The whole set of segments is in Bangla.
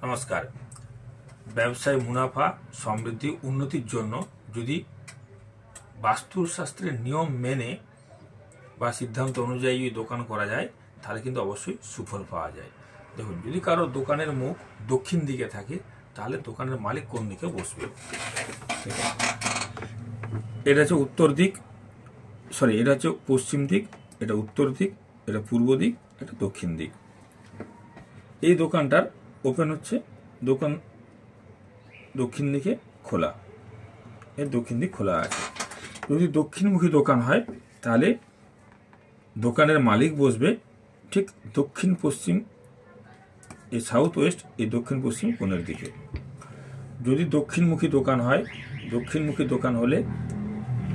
নমস্কার। ব্যবসায় মুনাফা, সমৃদ্ধি, উন্নতির জন্য যদি বাস্তুশাস্ত্রের নিয়ম মেনে বা সিদ্ধান্ত অনুযায়ী দোকান করা যায় তাহলে কিন্তু অবশ্যই সুফল পাওয়া যায়। দেখুন, যদি কারো দোকানের মুখ দক্ষিণ দিকে থাকে তাহলে দোকানের মালিক কোন দিকে বসবে। এটা হচ্ছে উত্তর দিক, এটা হচ্ছে পশ্চিম দিক, এটা উত্তর দিক, এটা পূর্ব দিক, এটা দক্ষিণ দিক। এই দোকানটার ওপেন হচ্ছে, দোকান দক্ষিণ দিকে খোলা, এর দক্ষিণ দিক খোলা আছে। যদি দক্ষিণমুখী দোকান হয় তাহলে দোকানের মালিক বসবে ঠিক দক্ষিণ পশ্চিম, এই সাউথ ওয়েস্ট, এই দক্ষিণ পশ্চিম কোণের দিকে। যদি দক্ষিণমুখী দোকান হয়, দক্ষিণমুখী দোকান হলে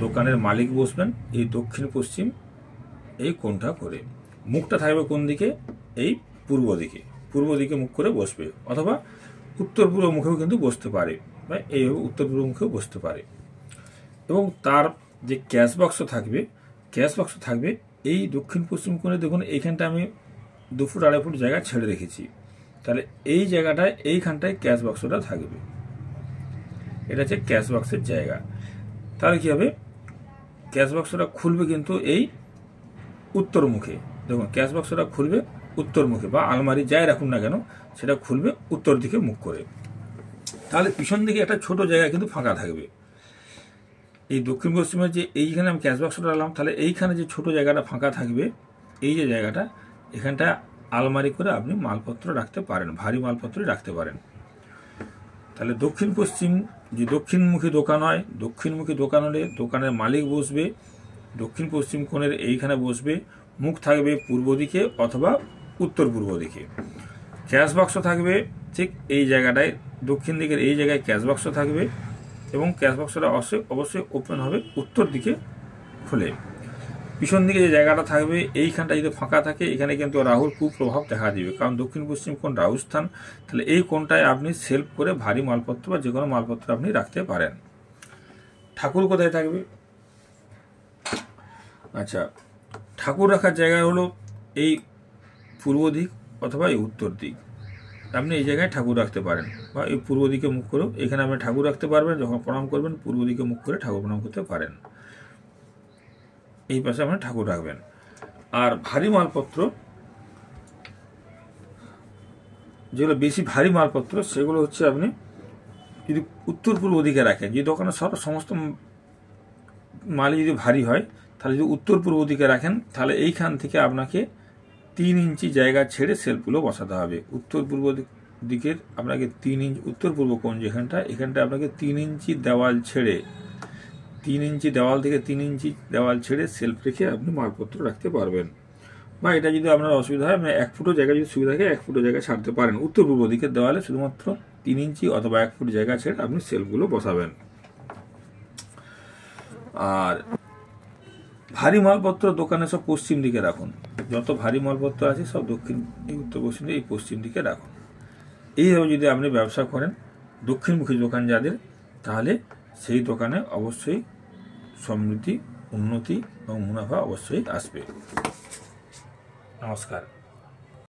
দোকানের মালিক বসবেন এই দক্ষিণ পশ্চিম এই কোণটা করে। মুখটা থাকবে কোন দিকে? এই পূর্ব দিকে, পূর্ব দিকে মুখ করে বসবে, অথবা উত্তর পূর্ব মুখেও কিন্তু বসতে পারে, বা এইভাবে উত্তর পূর্ব মুখেও বসতে পারে। এবং তার যে ক্যাশ বাক্স থাকবে এই দক্ষিণ পশ্চিম কোণে। দেখুন, এইখানটা আমি 2 ফুট 2.5 ফুট জায়গা ছেড়ে রেখেছি, তাহলে এই জায়গাটায় এইখানটায় ক্যাশ বাক্সটা থাকবে। এটা হচ্ছে ক্যাশ বাক্সের জায়গা। তাহলে কি হবে? ক্যাশ বাক্সটা খুলবে কিন্তু এই উত্তর মুখে। দেখুন, ক্যাশ বাক্সটা খুলবে উত্তর মুখে, বা আলমারি যাই রাখুন না কেন সেটা খুলবে উত্তর দিকে মুখ করে। তাহলে পিছন দিকে একটা ছোট জায়গা কিন্তু ফাঁকা থাকবে। এই দক্ষিণ পশ্চিমের যে এইখানে আমি ক্যাশ বাক্সটা রাখলাম, তাহলে এইখানে যে ছোট জায়গাটা ফাঁকা থাকবে, এই যে জায়গাটা, এখানটা আলমারি করে আপনি মালপত্র রাখতে পারেন, ভারী মালপত্র রাখতে পারেন। তাহলে দক্ষিণ পশ্চিম, যে দক্ষিণমুখী দোকান হয়, দক্ষিণমুখী দোকান হলে দোকানের মালিক বসবে দক্ষিণ পশ্চিম কোণের এইখানে বসবে। মুখ থাকবে পূর্ব দিকে অথবা উত্তর পূর্ব দিকে। ক্যাশ বাক্স থাকবে ঠিক এই জায়গাটায়, দক্ষিণ দিকের এই জায়গায় ক্যাশ বাক্স থাকবে, এবং ক্যাশ বাক্সটা অবশ্যই ওপেন হবে উত্তর দিকে খুলে। পিছন দিকে যে জায়গাটা থাকবে এইখানটা যদি ফাঁকা থাকে, এখানে কিন্তু রাহুর কুপ্রভাব দেখা দিবে, কারণ দক্ষিণ পশ্চিম কোণ রাহু স্থান। তাহলে এই কোণটায় আপনি সেলফ করে ভারী মালপত্র বা যে কোনো মালপত্র আপনি রাখতে পারেন। ঠাকুর কোথায় থাকবে? আচ্ছা, ঠাকুর রাখার জায়গা হলো এই পূর্ব দিক অথবা এই উত্তর দিক। আপনি এই জায়গায় ঠাকুর রাখতে পারেন, বা এই পূর্ব দিকে মুখ করেও এখানে আপনি ঠাকুর রাখতে পারবেন। যখন প্রণাম করবেন পূর্ব দিকে মুখ করে ঠাকুর প্রণাম করতে পারেন। এই পাশে আপনি ঠাকুর রাখবেন। আর ভারী মালপত্র, যেগুলো বেশি ভারী মালপত্র, সেগুলো হচ্ছে আপনি যদি উত্তর পূর্ব দিকে রাখেন, যে দোকানের সমস্ত মালই যদি ভারী হয়, তাহলে যদি উত্তর পূর্ব দিকে রাখেন, তাহলে এইখান থেকে আপনাকে 3 ইঞ্চি জায়গা ছেড়ে সেলফগুলো বসাতে হবে। উত্তর পূর্ব দিকের আপনাকে 3 ইঞ্চি, উত্তর পূর্ব কোণ যেখানটা, এখানটা আপনাকে 3 ইঞ্চি দেওয়াল ছেড়ে, 3 ইঞ্চি দেওয়াল থেকে 3 ইঞ্চি দেওয়াল ছেড়ে সেলফ রেখে আপনি মালপত্র রাখতে পারবেন। বা এটা যদি আপনার অসুবিধা হয়, মানে 1 ফুটও জায়গা যদি সুবিধা থাকে 1 ফুটও জায়গা ছাড়তে পারেন। উত্তর পূর্ব দিকের দেওয়ালে শুধুমাত্র 3 ইঞ্চি অথবা 1 ফুট জায়গা ছেড়ে আপনি সেলফগুলো বসাবেন। আর ভারী মালপত্র দোকানে সব পশ্চিম দিকে রাখুন। যত ভারী মালপত্র আছে সব দক্ষিণ, এই উত্তর পশ্চিম, এই পশ্চিম দিকে রাখুন। এইভাবে যদি আপনি ব্যবসা করেন, দক্ষিণমুখী দোকান যাদের, তাহলে সেই দোকানে অবশ্যই সমৃদ্ধি, উন্নতি এবং মুনাফা অবশ্যই আসবে। নমস্কার।